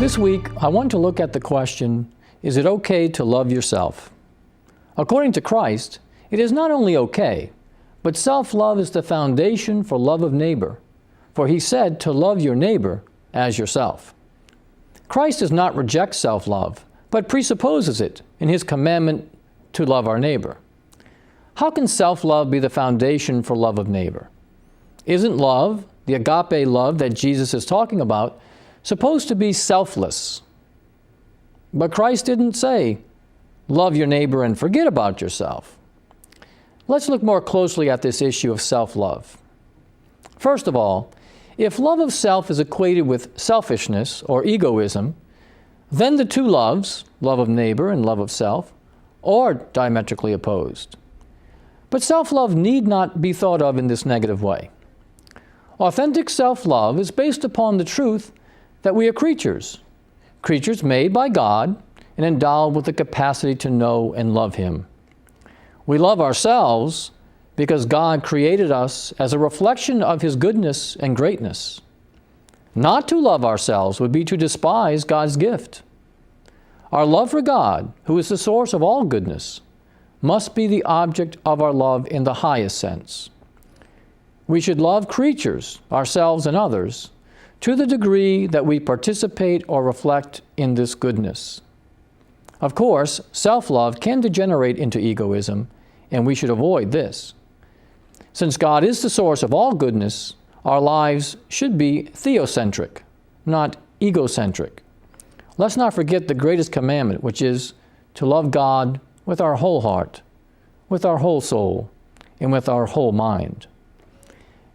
This week, I want to look at the question, is it okay to love yourself? According to Christ, it is not only okay, but self-love is the foundation for love of neighbor, for he said to love your neighbor as yourself. Christ does not reject self-love, but presupposes it in his commandment to love our neighbor. How can self-love be the foundation for love of neighbor? Isn't love, the agape love that Jesus is talking about, supposed to be selfless? But Christ didn't say, love your neighbor and forget about yourself. Let's look more closely at this issue of self-love. First of all, if love of self is equated with selfishness or egoism, then the two loves, love of neighbor and love of self, are diametrically opposed. But self-love need not be thought of in this negative way. Authentic self-love is based upon the truth that we are creatures made by God and endowed with the capacity to know and love Him. We love ourselves because God created us as a reflection of His goodness and greatness. Not to love ourselves would be to despise God's gift. Our love for God, who is the source of all goodness, must be the object of our love in the highest sense. We should love creatures, ourselves and others, to the degree that we participate or reflect in this goodness. Of course, self-love can degenerate into egoism, and we should avoid this. Since God is the source of all goodness, our lives should be theocentric, not egocentric. Let's not forget the greatest commandment, which is to love God with our whole heart, with our whole soul, and with our whole mind.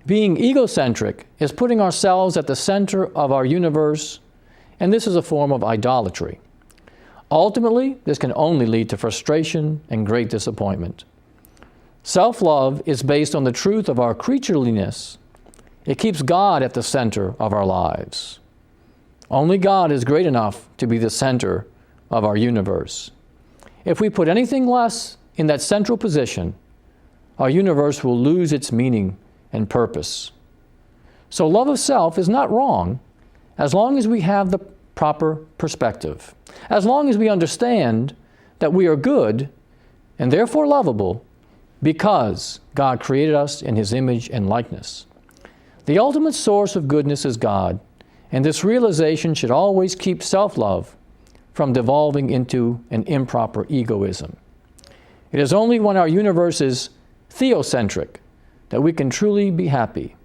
Being egocentric is putting ourselves at the center of our universe, and this is a form of idolatry. Ultimately, this can only lead to frustration and great disappointment. Self-love is based on the truth of our creatureliness. It keeps God at the center of our lives. Only God is great enough to be the center of our universe. If we put anything less in that central position, our universe will lose its meaning and purpose. So love of self is not wrong as long as we have the proper perspective, as long as we understand that we are good and therefore lovable because God created us in His image and likeness. The ultimate source of goodness is God, and this realization should always keep self-love from devolving into an improper egoism. It is only when our universe is theocentric that we can truly be happy.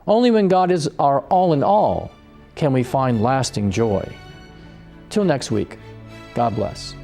Only when God is our all in all can we find lasting joy. Till next week, God bless.